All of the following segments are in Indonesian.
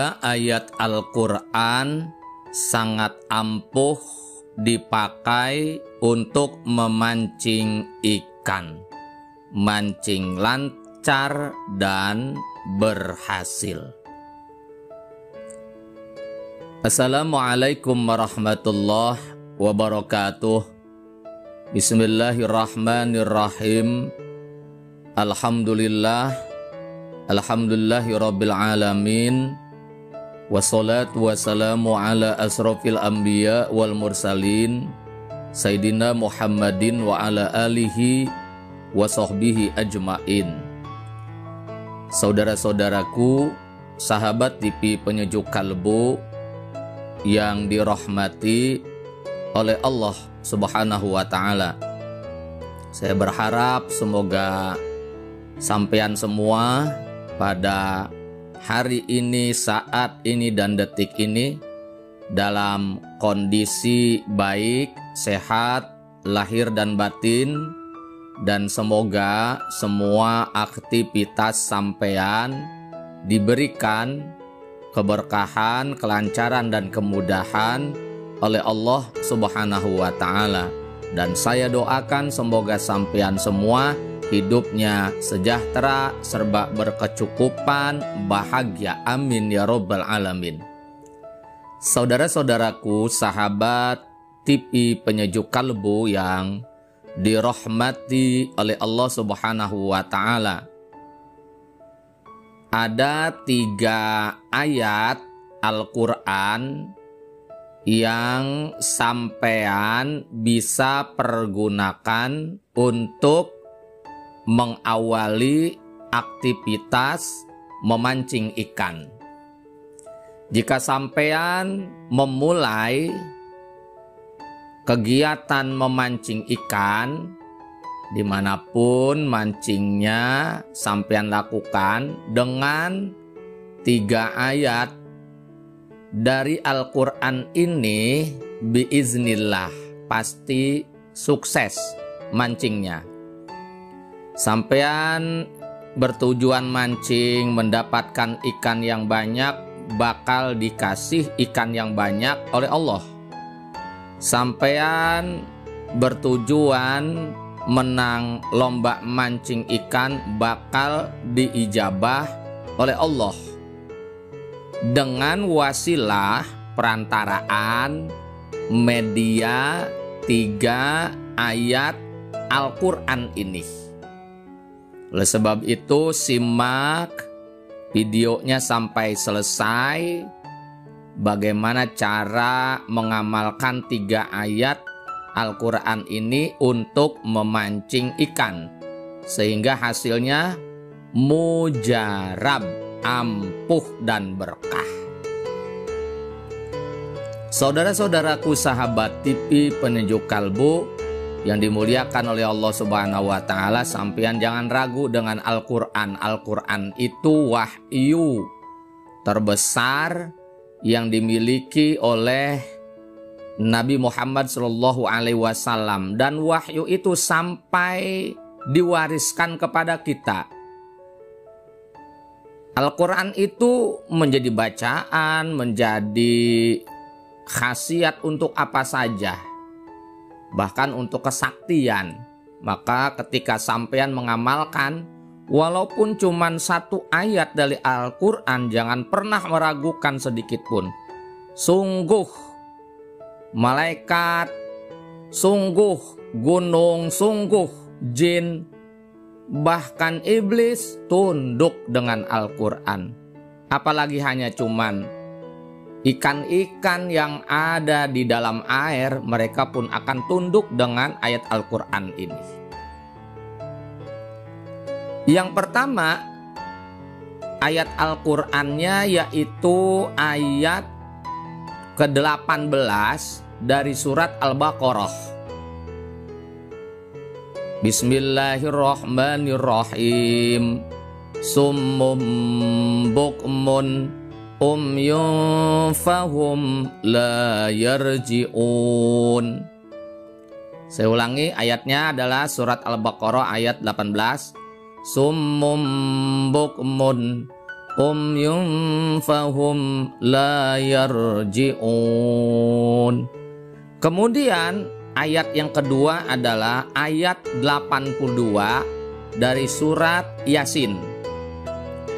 Ada ayat Al-Quran sangat ampuh dipakai untuk memancing ikan, mancing lancar dan berhasil. Assalamualaikum warahmatullahi wabarakatuh. Bismillahirrahmanirrahim. Alhamdulillahirabbil alamin. Wassalatu wassalamu ala asrofil anbiya wal mursalin Sayyidina Muhammadin wa ala alihi wa sahbihi ajmain. Saudara-saudaraku, sahabat TV Penyejuk Kalbu yang dirahmati oleh Allah Subhanahu wa ta'ala, saya berharap semoga sampean semua pada hari ini, saat ini, dan detik ini dalam kondisi baik, sehat, lahir dan batin, dan semoga semua aktivitas sampean diberikan keberkahan, kelancaran, dan kemudahan oleh Allah Subhanahu wa ta'ala. Dan saya doakan semoga sampean semua hidupnya sejahtera, serba berkecukupan, bahagia, amin ya robbal alamin. Saudara-saudaraku, sahabat TV Penyejuk Kalbu yang dirahmati oleh Allah Subhanahu wa ta'ala, ada 3 ayat Al-Quran yang sampean bisa pergunakan untuk mengawali aktivitas memancing ikan. Jika sampean memulai kegiatan memancing ikan, dimanapun mancingnya sampean lakukan, dengan 3 ayat dari Al-Quran ini, biiznillah pasti sukses mancingnya. Sampean bertujuan mancing, mendapatkan ikan yang banyak, bakal dikasih ikan yang banyak oleh Allah. Sampean bertujuan menang lomba mancing ikan, bakal diijabah oleh Allah dengan wasilah perantaraan media 3 ayat Al-Quran ini. Oleh sebab itu, simak videonya sampai selesai, bagaimana cara mengamalkan 3 ayat Al-Quran ini untuk memancing ikan, sehingga hasilnya mujarab, ampuh dan berkah. Saudara-saudaraku, sahabat TV Penyejuk Kalbu yang dimuliakan oleh Allah Subhanahu wa ta'ala, sampean jangan ragu dengan Al-Quran. Al-Quran itu wahyu terbesar yang dimiliki oleh Nabi Muhammad SAW, dan wahyu itu sampai diwariskan kepada kita. Al-Quran itu menjadi bacaan, menjadi khasiat untuk apa saja, bahkan untuk kesaktian. Maka ketika sampean mengamalkan, walaupun cuma 1 ayat dari Al-Quran, jangan pernah meragukan sedikit pun. Sungguh malaikat, sungguh gunung, sungguh jin, bahkan iblis tunduk dengan Al-Quran. Apalagi hanya cuman ikan-ikan yang ada di dalam air, mereka pun akan tunduk dengan ayat Al-Quran ini. Yang pertama, ayat Al-Qurannya yaitu ayat ke-18 dari surat Al-Baqarah. Bismillahirrahmanirrahim. Summum bukmun umyun fahum la yarji'un. Saya ulangi, ayatnya adalah surat Al-Baqarah ayat 18. Summum bukmun umyun fahum la yarji'un. Kemudian ayat yang kedua adalah ayat 82 dari surat Yasin.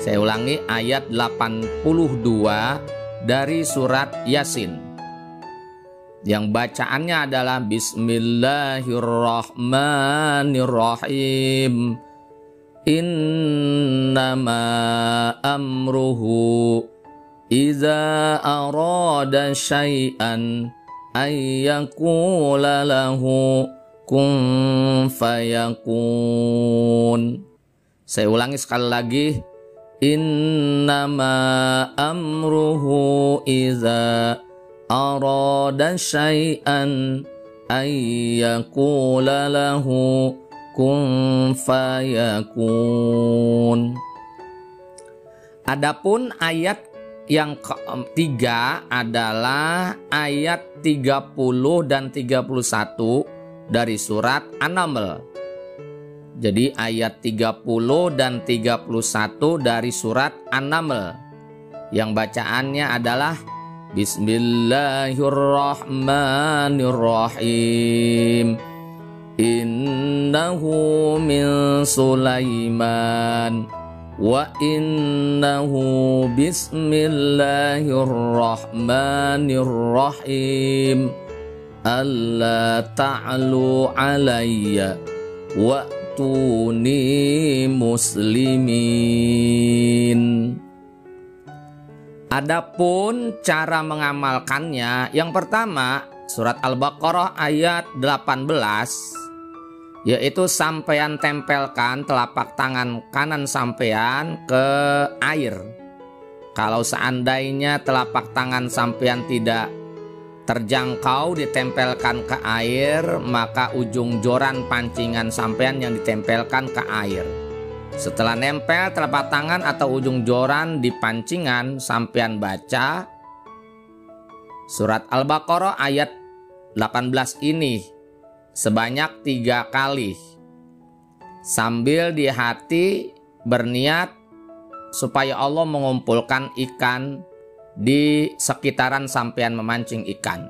Saya ulangi, ayat 82 dari surat Yasin. Yang bacaannya adalah Bismillahirrahmanirrahim. Innama amruhu iza arada syai'an ayyakula lahu kun fayakun. Saya ulangi sekali lagi. Innama amruhu iza arada syai'an ayyakula lahu kun fayakun. Adapun ayat yang ketiga adalah ayat 30 dan 31 dari surat An-Naml. Jadi ayat 30 dan 31 dari surat An-Naml yang bacaannya adalah Bismillahirrahmanirrahim. Innahu min Sulaiman wa innahu bismillahirrahmanirrahim. Alla ta'lu alayya wa'tuni muslimin. Adapun cara mengamalkannya, yang pertama surat Al-Baqarah ayat 18, yaitu sampean tempelkan telapak tangan kanan sampean ke air. Kalau seandainya telapak tangan sampean tidak terjangkau ditempelkan ke air, maka ujung joran pancingan sampean yang ditempelkan ke air. Setelah nempel telapak tangan atau ujung joran di pancingan, sampean baca surat Al-Baqarah ayat 18 ini sebanyak 3 kali, sambil di hati berniat supaya Allah mengumpulkan ikan di sekitaran sampean memancing ikan.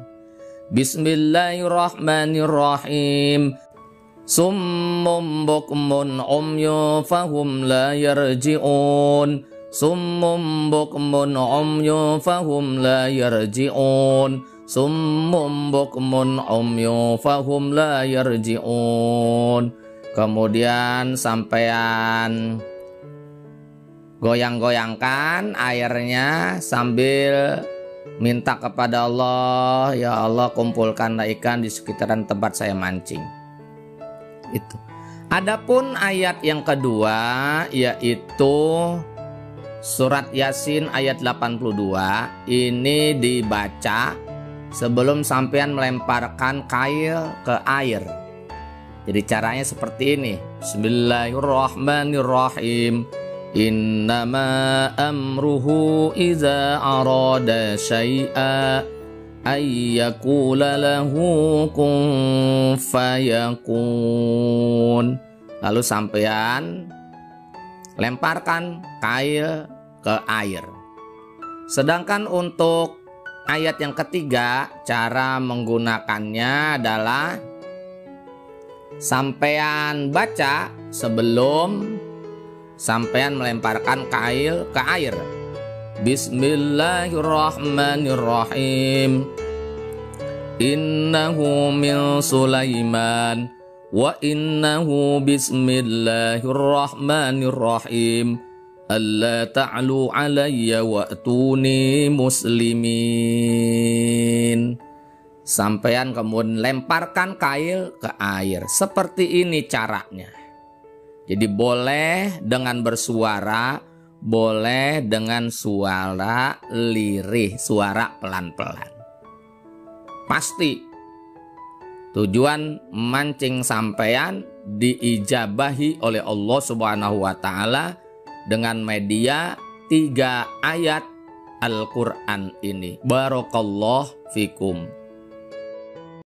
Bismillahirrahmanirrahim. Summum bukmun umyu fahum la yarji'un. Summum bukmun umyu fahum la yarji'un. Summum bukmun umyu fahum la yarji'un. Kemudian sampean goyang-goyangkan airnya sambil minta kepada Allah, ya Allah kumpulkanlah ikan di sekitaran tempat saya mancing. Itu. Adapun ayat yang kedua yaitu surat Yasin ayat 82, ini dibaca sebelum sampean melemparkan kail ke air. Jadi caranya seperti ini. Bismillahirrahmanirrahim. Innama amruhu iza arada syai'a ayyakula lahu kun fayakun. Lalu sampean lemparkan kail ke air. Sedangkan untuk ayat yang ketiga, cara menggunakannya adalah sampean baca sebelum sampean melemparkan kail ke air. Bismillahirrahmanirrahim. Innahu min Sulaiman wa innahu bismillahirrahmanirrahim. Alla ta'lu alayya wa'tuni muslimin. Sampean kemudian lemparkan kail ke air. Seperti ini caranya. Jadi boleh dengan bersuara, boleh dengan suara lirih, suara pelan-pelan. Pasti tujuan mancing sampean diijabahi oleh Allah Subhanahu wa Ta'ala dengan media 3 ayat Al-Quran ini. Barakallahu fikum.